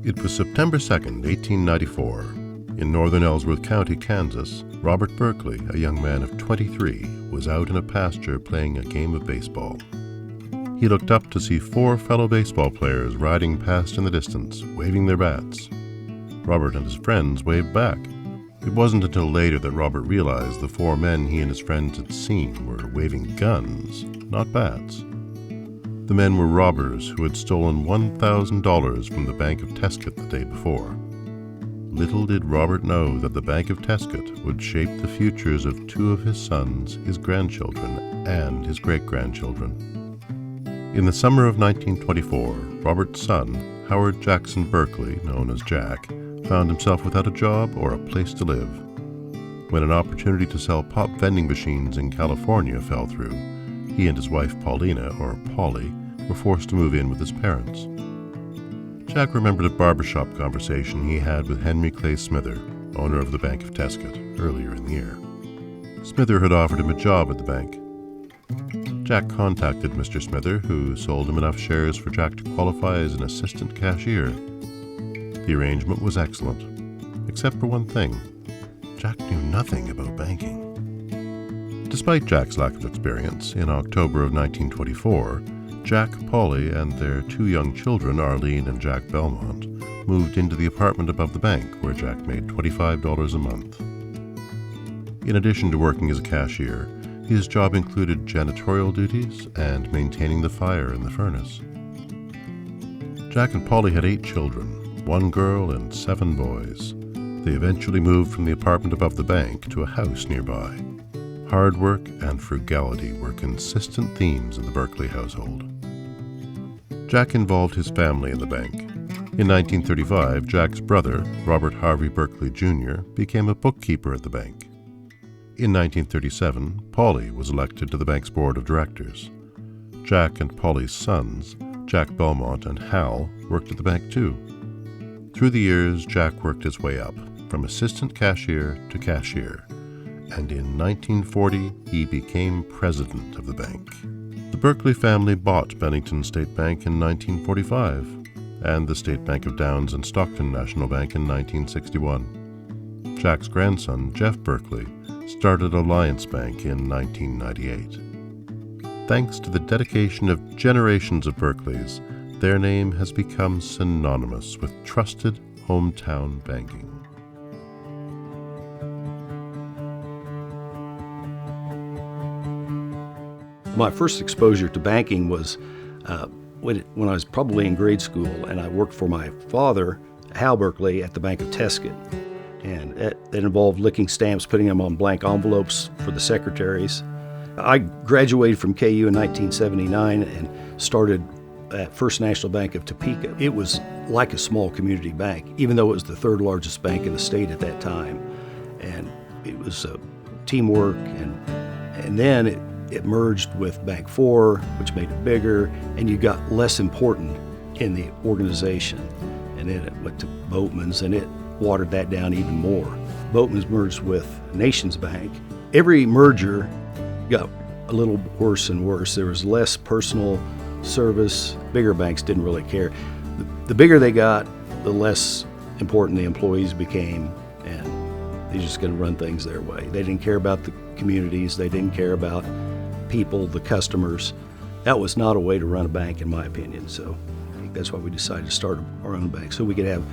It was September 2nd, 1894. In northern Ellsworth County, Kansas, Robert Berkley, a young man of 23, was out in a pasture playing a game of baseball. He looked up to see 4 fellow baseball players riding past in the distance, waving their bats. Robert and his friends waved back. It wasn't until later that Robert realized the 4 men he and his friends had seen were waving guns, not bats. The men were robbers who had stolen $1,000 from the Bank of Tescott the day before. Little did Robert know that the Bank of Tescott would shape the futures of 2 of his sons, his grandchildren, and his great-grandchildren. In the summer of 1924, Robert's son, Howard Jackson Berkley, known as Jack, found himself without a job or a place to live. When an opportunity to sell pop vending machines in California fell through, he and his wife Paulina, or Polly, were forced to move in with his parents. Jack remembered a barbershop conversation he had with Henry Clay Smither, owner of the Bank of Tescott, earlier in the year. Smither had offered him a job at the bank. Jack contacted Mr. Smither, who sold him enough shares for Jack to qualify as an assistant cashier. The arrangement was excellent, except for one thing. Jack knew nothing about banking. Despite Jack's lack of experience, in October of 1924, Jack, Polly, and their 2 young children, Arlene and Jack Belmont, moved into the apartment above the bank, where Jack made $25 a month. In addition to working as a cashier, his job included janitorial duties and maintaining the fire in the furnace. Jack and Polly had 8 children, 1 girl and 7 boys. They eventually moved from the apartment above the bank to a house nearby. Hard work and frugality were consistent themes in the Berkley household. Jack involved his family in the bank. In 1935, Jack's brother, Robert Harvey Berkley Jr., became a bookkeeper at the bank. In 1937, Polly was elected to the bank's board of directors. Jack and Polly's sons, Jack Belmont and Hal, worked at the bank too. Through the years, Jack worked his way up, from assistant cashier to cashier, and in 1940 he became president of the bank. The Berkley family bought Bennington State Bank in 1945, and the State Bank of Downs and Stockton National Bank in 1961. Jack's grandson, Jeff Berkley, started Alliance Bank in 1998. Thanks to the dedication of generations of Berkleys, their name has become synonymous with trusted hometown banking. My first exposure to banking was when I was probably in grade school, and I worked for my father, Hal Berkley, at the Bank of Tescott. And that involved licking stamps, putting them on blank envelopes for the secretaries. I graduated from KU in 1979 and started at First National Bank of Topeka. It was like a small community bank, even though it was the 3rd largest bank in the state at that time. And it was teamwork, and then it merged with Bank 4, which made it bigger, and you got less important in the organization. And then it went to Boatman's, and it watered that down even more. Boatman's merged with Nations Bank. Every merger got a little worse and worse. There was less personal service. Bigger banks didn't really care. The bigger they got, the less important the employees became, and they're just going to run things their way. They didn't care about the communities. They didn't care about people, the customers. That was not a way to run a bank, in my opinion. So I think that's why we decided to start our own bank, so we could have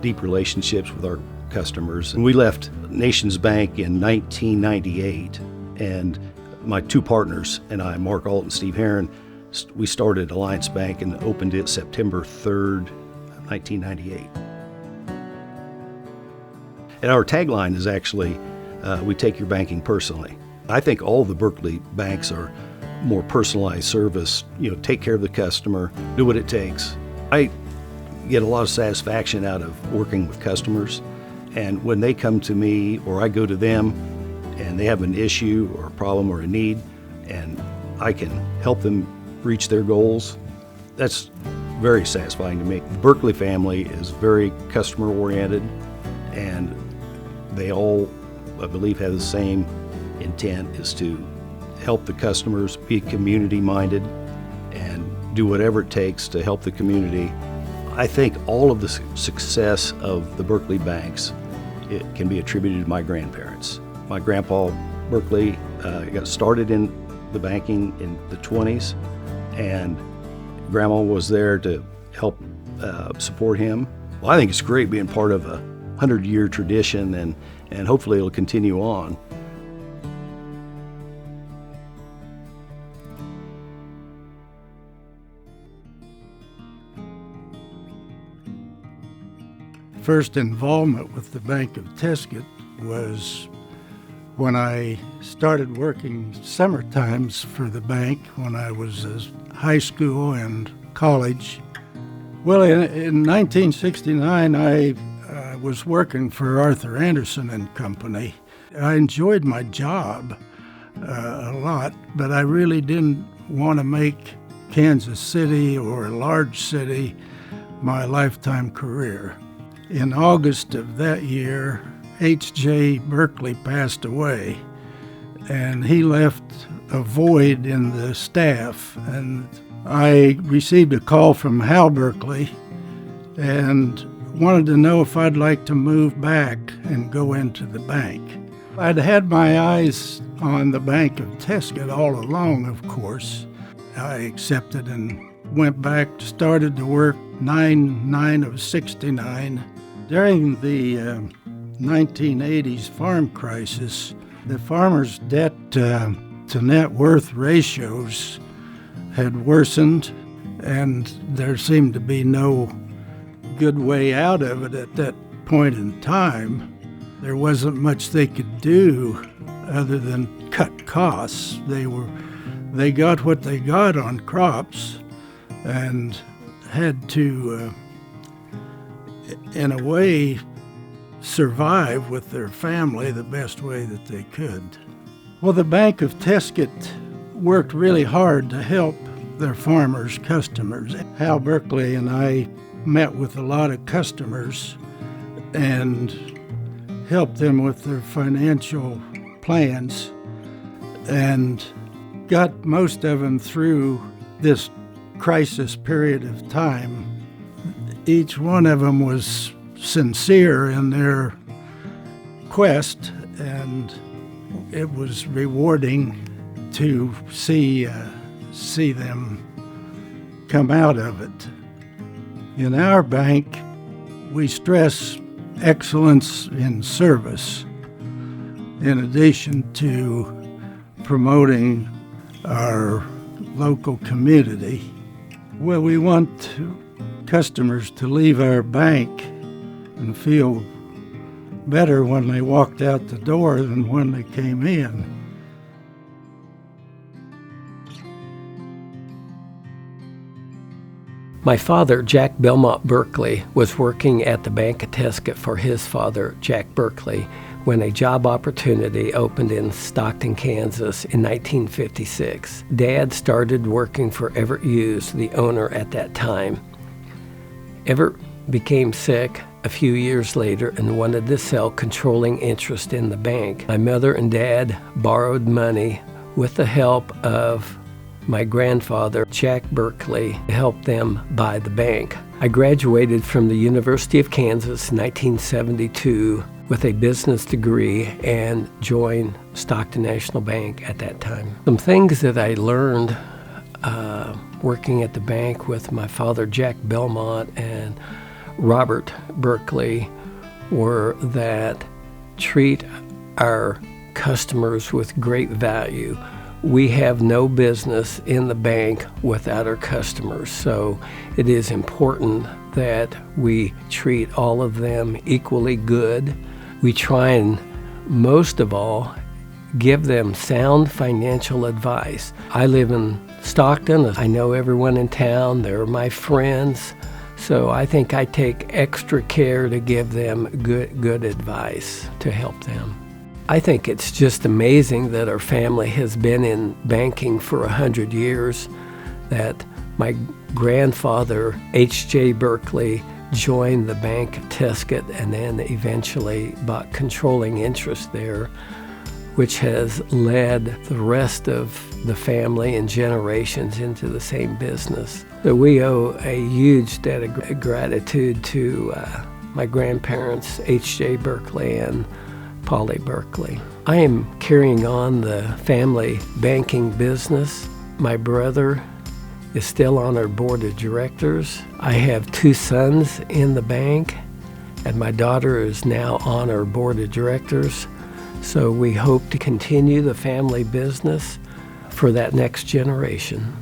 deep relationships with our customers. And we left Nations Bank in 1998, and my 2 partners and I, Mark Alt and Steve Herron, we started Alliance Bank and opened it September 3rd, 1998. And our tagline is actually, we take your banking personally. I think all the Berkley banks are more personalized service, take care of the customer, do what it takes. I get a lot of satisfaction out of working with customers, and when they come to me or I go to them and they have an issue or a problem or a need, and I can help them reach their goals, that's very satisfying to me. The Berkley family is very customer oriented, and they all, I believe, have the same intent, is to help the customers, be community minded, and do whatever it takes to help the community. I think all of the success of the Berkley banks, it can be attributed to my grandparents. My grandpa Berkley got started in the banking in the 20s, and Grandma was there to help support him. Well, I think it's great being part of a 100-year tradition, and hopefully it'll continue on. First involvement with the Bank of Tescott was when I started working summer times for the bank when I was in high school and college. Well, in 1969, I was working for Arthur Anderson and Company. I enjoyed my job a lot, but I really didn't want to make Kansas City or a large city my lifetime career. In August of that year, H.J. Berkley passed away, and he left a void in the staff. And I received a call from Hal Berkley and wanted to know if I'd like to move back and go into the bank. I'd had my eyes on the Bank of Tescott all along, of course. I accepted and went back, started to work 9/9 of 69. During the 1980s farm crisis, the farmers' debt to net worth ratios had worsened, and there seemed to be no good way out of it at that point in time. There wasn't much they could do other than cut costs. They got what they got on crops and had to in a way, survive with their family the best way that they could. Well, the Bank of Tescott worked really hard to help their farmers' customers. Hal Berkley and I met with a lot of customers and helped them with their financial plans and got most of them through this crisis period of time. Each one of them was sincere in their quest, and it was rewarding to see them come out of it. In our bank, we stress excellence in service in addition to promoting our local community. Well, we want customers to leave our bank and feel better when they walked out the door than when they came in. My father, Jack Belmont Berkley, was working at the Bank of Tescott for his father, Jack Berkley, when a job opportunity opened in Stockton, Kansas in 1956. Dad started working for Everett Hughes, the owner at that time. Everett became sick a few years later and wanted to sell controlling interest in the bank. My mother and dad borrowed money with the help of my grandfather, Jack Berkley, to help them buy the bank. I graduated from the University of Kansas in 1972 with a business degree and joined Stockton National Bank at that time. Some things that I learned working at the bank with my father, Jack Belmont, and Robert Berkley were that treat our customers with great value. We have no business in the bank without our customers, so it is important that we treat all of them equally good. We try and, most of all, give them sound financial advice. I live in Stockton. I know everyone in town. They're my friends. So I think I take extra care to give them good advice to help them. I think it's just amazing that our family has been in banking for 100 years, that my grandfather, H.J. Berkley, joined the Bank of Tescott and then eventually bought controlling interest there which has led the rest of the family and generations into the same business. So we owe a huge debt of gratitude to my grandparents, H.J. Berkley and Polly Berkley. I am carrying on the family banking business. My brother is still on our board of directors. I have 2 sons in the bank, and my daughter is now on our board of directors. So we hope to continue the family business for that next generation.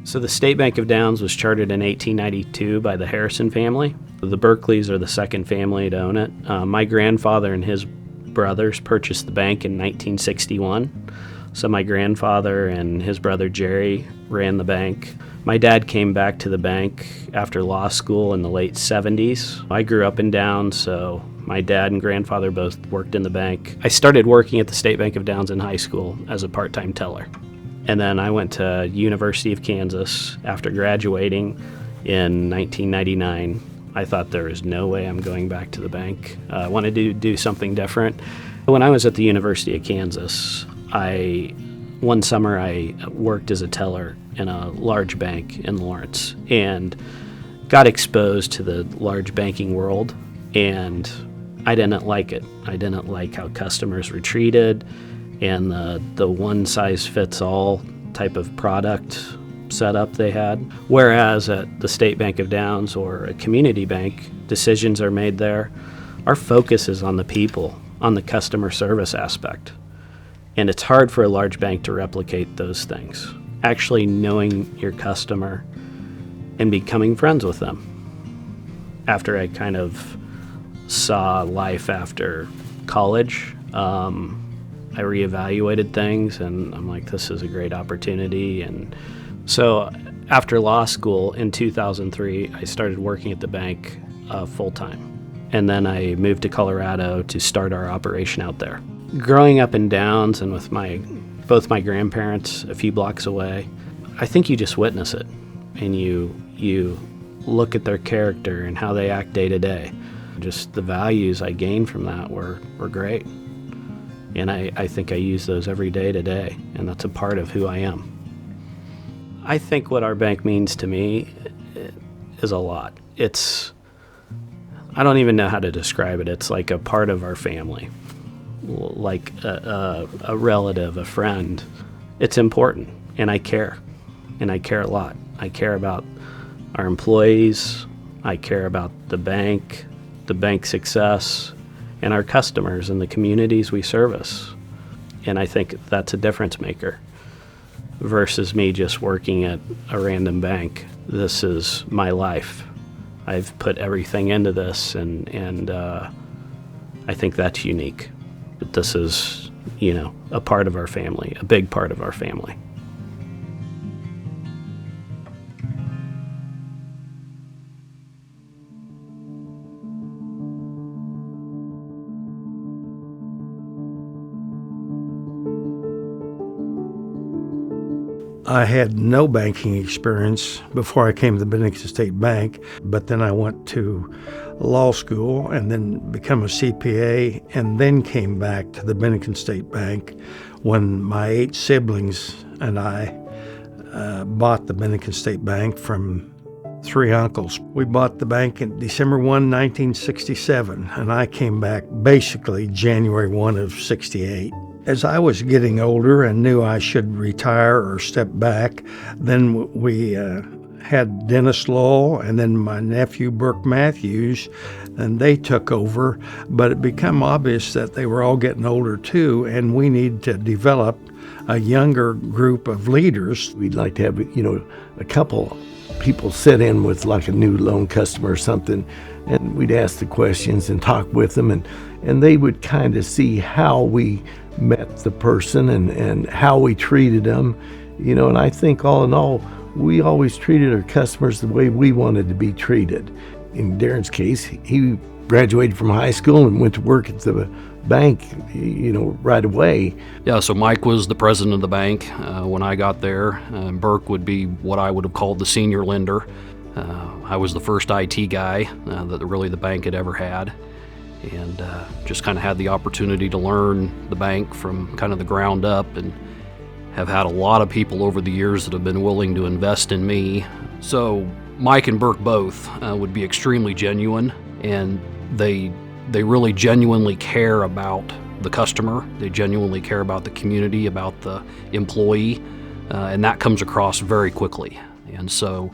So the State Bank of Downs was chartered in 1892 by the Harrison family. The Berkleys are the second family to own it. My grandfather and his brothers purchased the bank in 1961. So my grandfather and his brother Jerry ran the bank. My dad came back to the bank after law school in the late 70s. I grew up in Downs, so my dad and grandfather both worked in the bank. I started working at the State Bank of Downs in high school as a part-time teller. And then I went to University of Kansas after graduating in 1999. I thought there was no way I'm going back to the bank. I wanted to do something different. When I was at the University of Kansas, one summer I worked as a teller in a large bank in Lawrence and got exposed to the large banking world, and I didn't like it. I didn't like how customers were treated and the one-size-fits-all type of product setup they had. Whereas at the State Bank of Downs or a community bank, decisions are made there. Our focus is on the people, on the customer service aspect. And it's hard for a large bank to replicate those things. Actually knowing your customer and becoming friends with them. After I kind of saw life after college, I reevaluated things, and I'm like, this is a great opportunity. And so after law school in 2003, I started working at the bank full-time. And then I moved to Colorado to start our operation out there. Growing up in Downs and with both my grandparents a few blocks away, I think you just witness it, and you look at their character and how they act day to day. Just the values I gained from that were great. And I think I use those every day today, and that's a part of who I am. I think what our bank means to me is a lot. I don't even know how to describe it. It's like a part of our family, like a relative, a friend. It's important, and I care a lot. I care about our employees. I care about the bank success, and our customers and the communities we service. And I think that's a difference maker versus me just working at a random bank. This is my life. I've put everything into this, and I think that's unique. But this is, a part of our family, a big part of our family. I had no banking experience before I came to the Bennington State Bank, but then I went to law school and then become a CPA, and then came back to the Bennington State Bank when my 8 siblings and I bought the Bennington State Bank from 3 uncles. We bought the bank in December 1, 1967, and I came back basically January 1 of 68. As I was getting older and knew I should retire or step back, then we had Dennis Lowell and then my nephew Burke Matthews, and they took over. But it became obvious that they were all getting older too, and we need to develop a younger group of leaders. We'd like to have, a couple people sit in with like a new loan customer or something, and we'd ask the questions and talk with them, and they would kind of see how we met the person and how we treated them, and I think all in all, we always treated our customers the way we wanted to be treated. In Darren's case, he graduated from high school and went to work at the bank, right away. Yeah, so Mike was the president of the bank when I got there. Burke would be what I would have called the senior lender. I was the first IT guy that really the bank had ever had, and just kind of had the opportunity to learn the bank from kind of the ground up, and have had a lot of people over the years that have been willing to invest in me. So Mike and Burke both would be extremely genuine, and they really genuinely care about the customer. They genuinely care about the community, about the employee, and that comes across very quickly. And so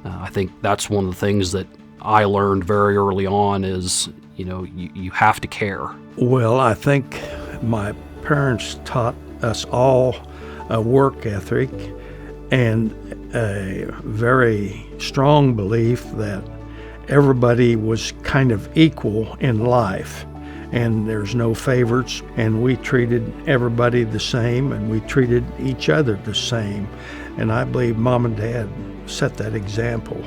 I think that's one of the things that I learned very early on is, you have to care. Well, I think my parents taught us all a work ethic and a very strong belief that everybody was kind of equal in life, and there's no favorites, and we treated everybody the same, and we treated each other the same. And I believe Mom and Dad set that example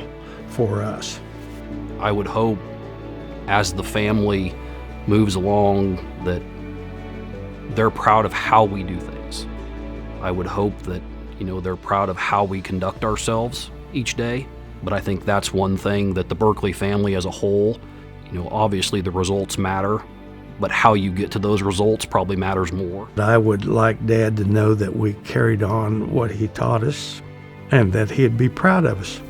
for us. I would hope as the family moves along that they're proud of how we do things. I would hope that, they're proud of how we conduct ourselves each day. But I think that's one thing that the Berkley family as a whole, obviously the results matter, but how you get to those results probably matters more. I would like Dad to know that we carried on what he taught us and that he'd be proud of us.